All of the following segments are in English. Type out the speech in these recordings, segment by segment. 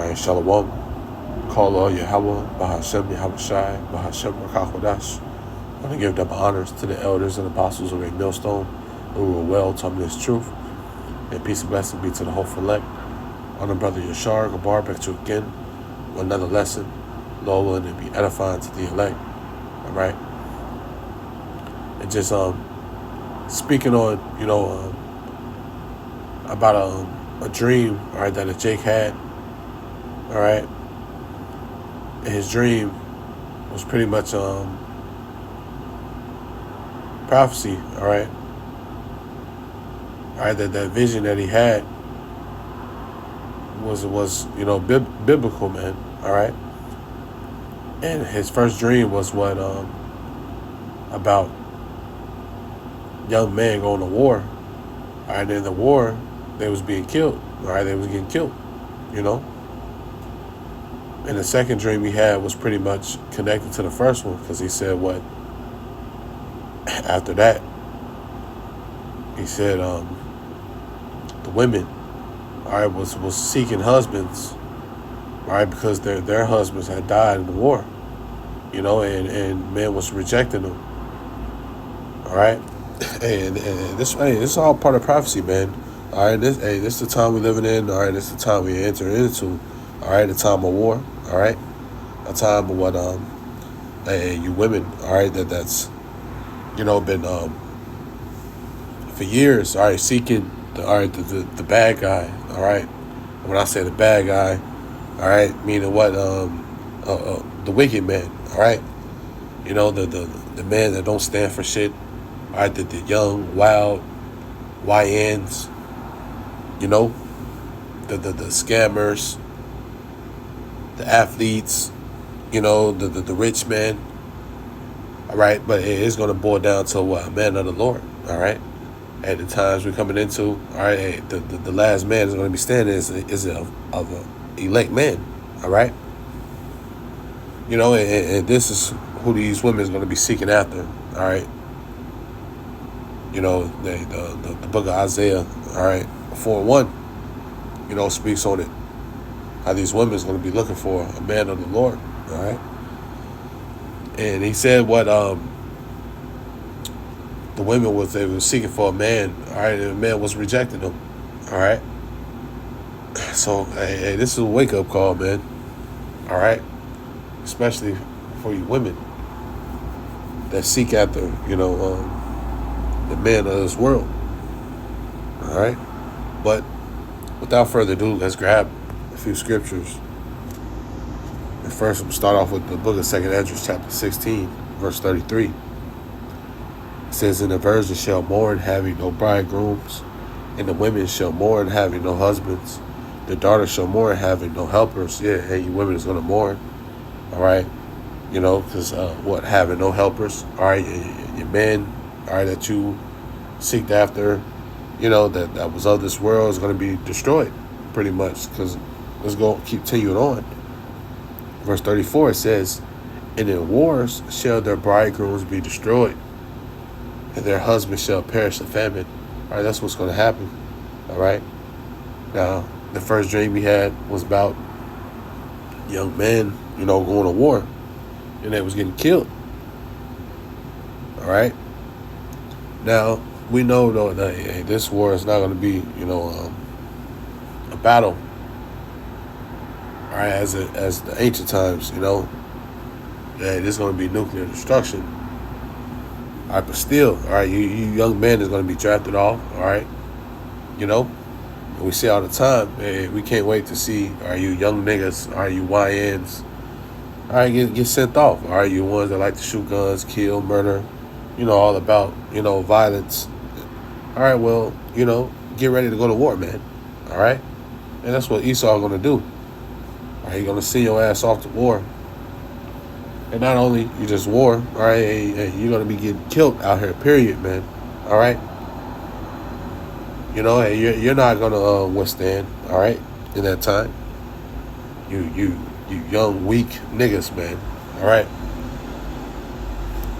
right, Shalom. Call all Yahweh, Bahashem Yahweh Shai, Bahashem Rakakwadash. I want to give double honors to the elders and apostles of a millstone who were well taught me this truth. And peace and blessing be to the hopeful elect. On the brother Yashar Gabar, back to you again with another lesson. Lord willing, to be edifying to the elect. All right. And just speaking on, about a dream, all right, that Jake had. All right. And his dream was pretty much prophecy, all right. All right, that vision that he had was biblical, man. All right. And his first dream was what about young men going to war. All right, and in the war, they was being killed. All right, they was getting killed, And the second dream he had was pretty much connected to the first one, because he said what after that, he said the women, all right, was seeking husbands, all right, because their husbands had died in the war, and men was rejecting them, all right, and this is all part of prophecy, man. All right, this is the time we're living in. All right, this is the time we enter into. All right, the time of war. All right, a time of what you women. All right, that's been for years. All right, seeking the bad guy. All right, when I say the bad guy, all right, meaning what the wicked man. All right, the man that don't stand for shit. All right, the young wild YNs. The scammers, the athletes, the rich men. All right, but it is going to boil down to what? A man of the Lord. All right, at the times we're coming into. All right, the last man is going to be standing is of an elect man. All right, and this is who these women is going to be seeking after. All right, the book of Isaiah. All right. 4:1, speaks on it. How these women is going to be looking for a man of the Lord, all right? And he said what the women they were seeking for a man, all right, and the man was rejecting them, all right? So, hey, this is a wake-up call, man, all right? Especially for you women that seek after, the man of this world, all right? But without further ado, let's grab a few scriptures. And first, we'll start off with the book of 2 Esdras, chapter 16, verse 33. It says, "And the virgins shall mourn, having no bridegrooms, and the women shall mourn, having no husbands. The daughters shall mourn, having no helpers." Yeah, hey, you women is going to mourn, all right? Because having no helpers, all right? Your men, all right, that you seek after, that was of this world is going to be destroyed, pretty much, because let's go continuing on. Verse 34, it says, "And in wars shall their bridegrooms be destroyed, and their husbands shall perish of famine." All right, that's what's going to happen, all right? Now, the first dream we had was about young men, going to war, and they was getting killed, all right? Now, we know though that this war is not going to be, a battle, all right, as the ancient times, there's going to be nuclear destruction. All right, but still, all right, you young men is going to be drafted off, all right, and we see all the time, hey, we can't wait to see, all right, you young niggas, all right, you YNs, all right, get sent off, all right, you ones that like to shoot guns, kill, murder, all about, violence. All right, well, get ready to go to war, man. All right? And that's what Esau going to do. All right, he's going to send your ass off to war. And not only you just war, all right, hey, you're going to be getting killed out here, period, man. All right? Hey, you're not going to withstand, all right, in that time. You young, weak niggas, man. All right?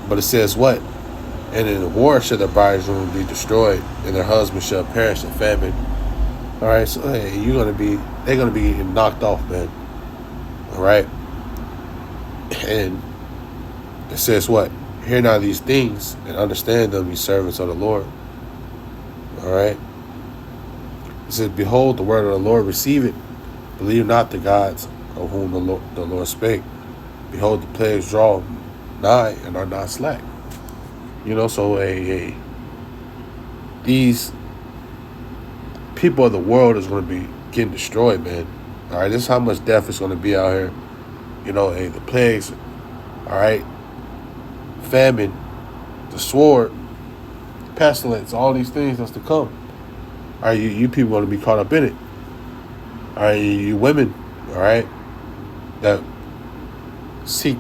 But it says what? "And in the war shall the bridegroom be destroyed, and their husbands shall perish in famine. All right, so hey, they're gonna be getting knocked off, man. All right, and it says what? Hear now these things and understand them, ye servants of the Lord. All right. It says, behold, the word of the Lord, receive it. Believe not the gods of whom the Lord spake. Behold, the plagues draw nigh and are not slack. So these people of the world is going to be getting destroyed, man. All right, this is how much death is going to be out here. The plagues, all right, famine, the sword, pestilence, all these things that's to come. All right, you people going to be caught up in it. All right, you women, all right, that seek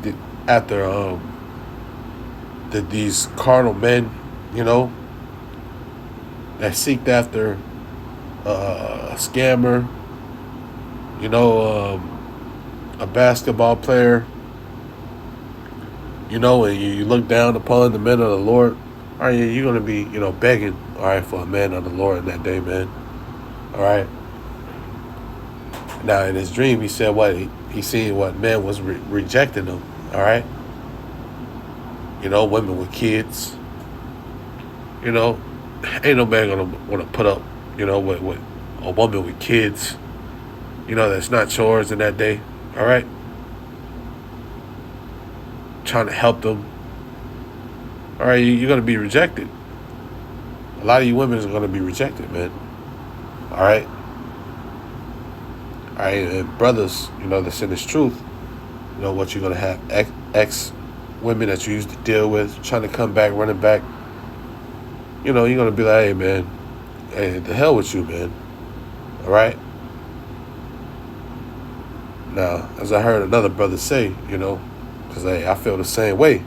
after these carnal men, that seek after a scammer, a basketball player, and you look down upon the men of the Lord. All right, you're going to be, begging, all right, for a man of the Lord in that day, man. All right. Now, in his dream, he said what? He seen what man was rejecting him, all right? Women with kids. Ain't no man going to want to put up, with a woman with kids, that's not chores in that day, all right? Trying to help them. All right, you're going to be rejected. A lot of you women are going to be rejected, man. All right? All right, and brothers, that's in this truth, what you're going to have ex-women that you used to deal with, trying to come back, running back. You're going to be like, hey, man, hey, the hell with you, man. All right? Now, as I heard another brother say, because I feel the same way,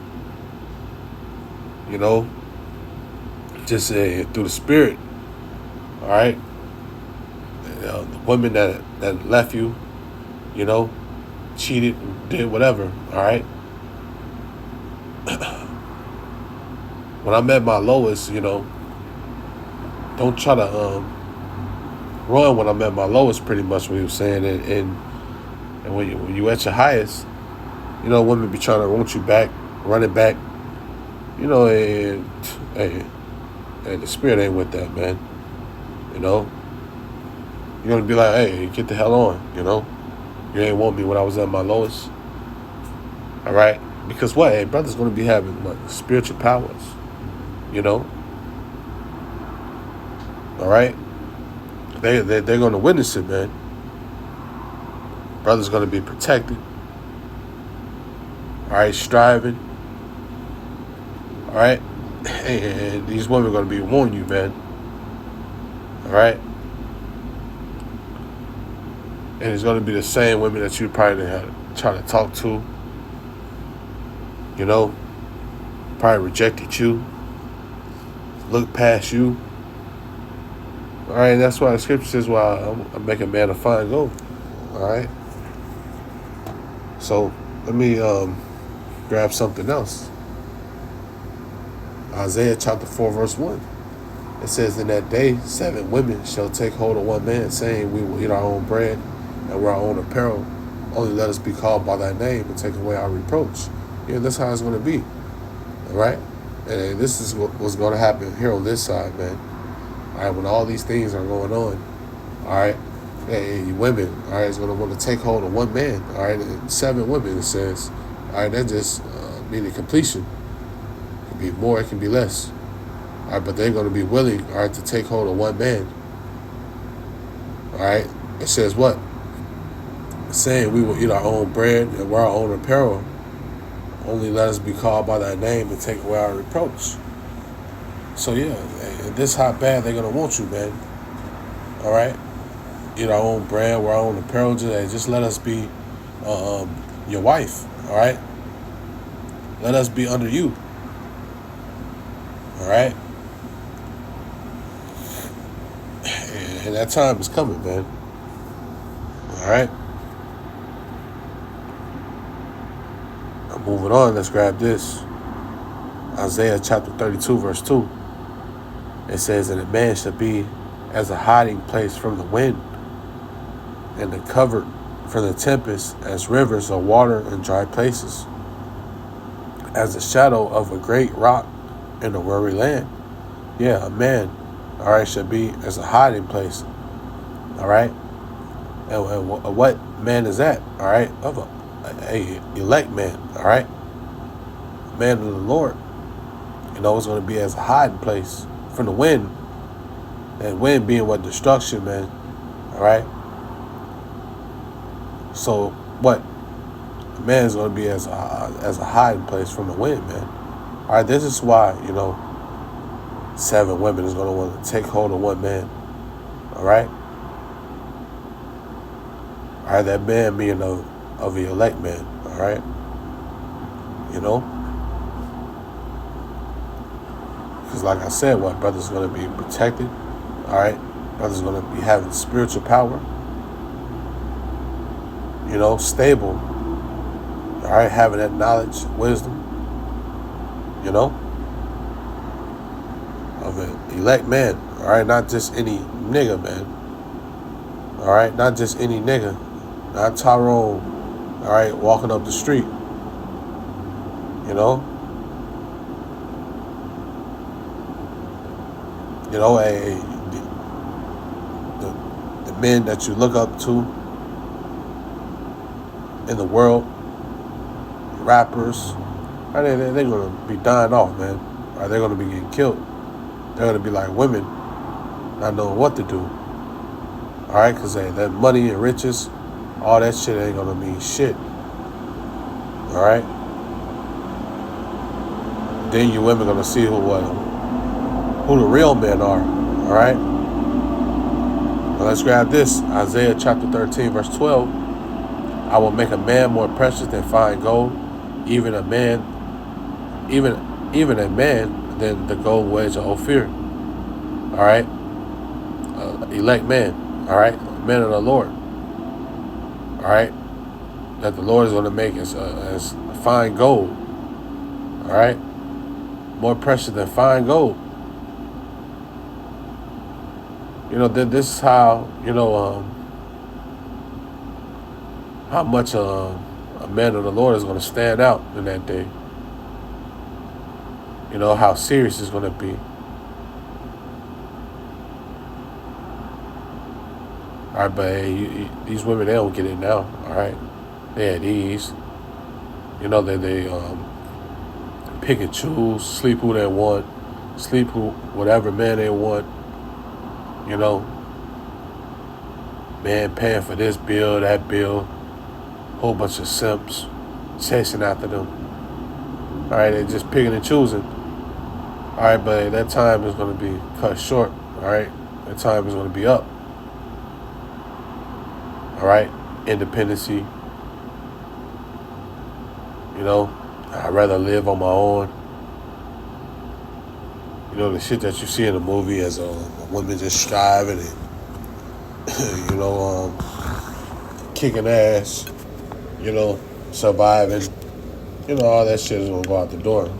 just through the spirit, all right? The women that left you, cheated, did whatever, all right? When I'm at my lowest, don't try to run when I'm at my lowest, pretty much what he was saying. And when you at your highest, women be trying to want you back, run it back, and the spirit ain't with that, man. You're going to be like, hey, get the hell on, You ain't want me when I was at my lowest. All right? Because what? Hey, brother's going to be having spiritual powers, All right? They're going to witness it, man. Brother's going to be protected. All right? Striving. All right? And these women are going to be warning you, man. All right? And it's going to be the same women that you probably try to talk to. Probably rejected you. Look past you. All right, and that's why the scripture says, well, I make a man of fine gold. All right? So, let me grab something else. Isaiah chapter 4, verse 1. It says, in that day, 7 women shall take hold of one man, saying, we will eat our own bread and wear our own apparel. Only let us be called by thy name and take away our reproach. That's how it's going to be. All right? And this is what's going to happen here on this side, man. All right, when all these things are going on, all right, hey, women, all right, is going to want to take hold of one man, all right, and 7 women, it says, all right, that just meaning completion. It can be more, it can be less. All right, but they're going to be willing, all right, to take hold of one man. All right, it says what? It's saying we will eat our own bread and wear our own apparel. Only let us be called by thy name and take away our reproach. So yeah, this how bad they're going to want you, man. All right? Eat our own bread, wear our own apparel. Just let us be your wife, all right? Let us be under you. All right? And that time is coming, man. All right? Moving on, let's grab this. Isaiah chapter 32, verse 2. It says, and a man shall be as a hiding place from the wind, and the covered from the tempest as rivers of water in dry places, as the shadow of a great rock in a weary land. Yeah, a man, all right, should be as a hiding place, all right? And what man is that, all right? Of a elect man, all right? Man of the Lord. You know, it's going to be as a hiding place from the wind. And wind being what? Destruction, man, all right? So what? A man is going to be as a hiding place from the wind, man. All right, this is why, 7 women is going to want to take hold of one man. All right? All right, that man being of the elect man. All right? Because like I said, what? Brother's going to be protected. All right? Brother's going to be having spiritual power. Stable. All right? Having that knowledge, wisdom. Of an elect man, all right, not just any nigga, man, all right, not just any nigga, not Tyrone, all right, walking up the street, the men that you look up to in the world, rappers, all right, they're going to be dying off, man, all right, they're going to be getting killed. They're going to be like women, not knowing what to do. All right, because that money and riches, all that shit ain't going to mean shit. All right? Then you women going to see who the real men are. All right? Now let's grab this. Isaiah chapter 13, verse 12. I will make a man more precious than fine gold, even a man than the gold wedge of Ophir. All right? Elect man. All right? Man of the Lord. All right? That the Lord is going to make as fine gold. All right? More precious than fine gold. This is how, how much a man of the Lord is going to stand out in that day. How serious it's going to be. All right, but hey, these women, they don't get it now. All right, they at ease. They pick and choose, sleep who they want, sleep who whatever man they want. Man paying for this bill, that bill, whole bunch of simps chasing after them. All right, they're just picking and choosing. All right, but that time is going to be cut short. All right, that time is going to be up. All right, independency. I'd rather live on my own. The shit that you see in the movie as a woman just striving and, kicking ass, surviving, all that shit is going to go out the door.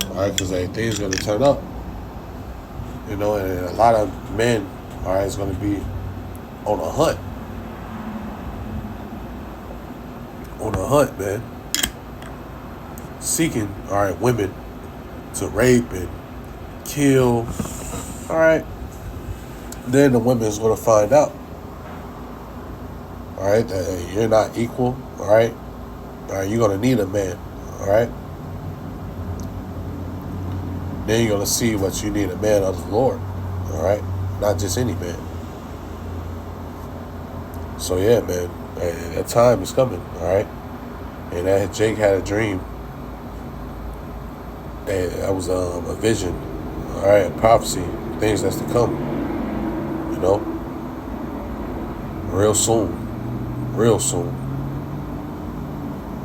All right, because things going to turn up. And a lot of men, all right, is going to be on a hunt. On a hunt, man. Seeking, all right, women to rape and kill. All right. Then the women's going to find out. All right, that you're not equal. All right. All right, you're going to need a man. All right. Then you're going to see what you need a man of the Lord. All right. Not just any man. So, yeah, man. That time is coming. All right. And that Jake had a dream. And that was a vision. All right. A prophecy. Things that's to come. Real soon. Real soon.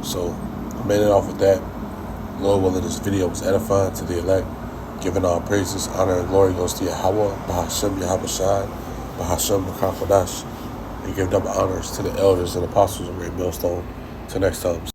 So, I'm ending off with that. Lord willing, this video was edifying to the elect. Giving all praises, honor, and glory goes to Yahweh, Bahashem Yahabashai, Bahashem Makakodash. And give double honors to the elders and apostles of Great Millstone. Till next time.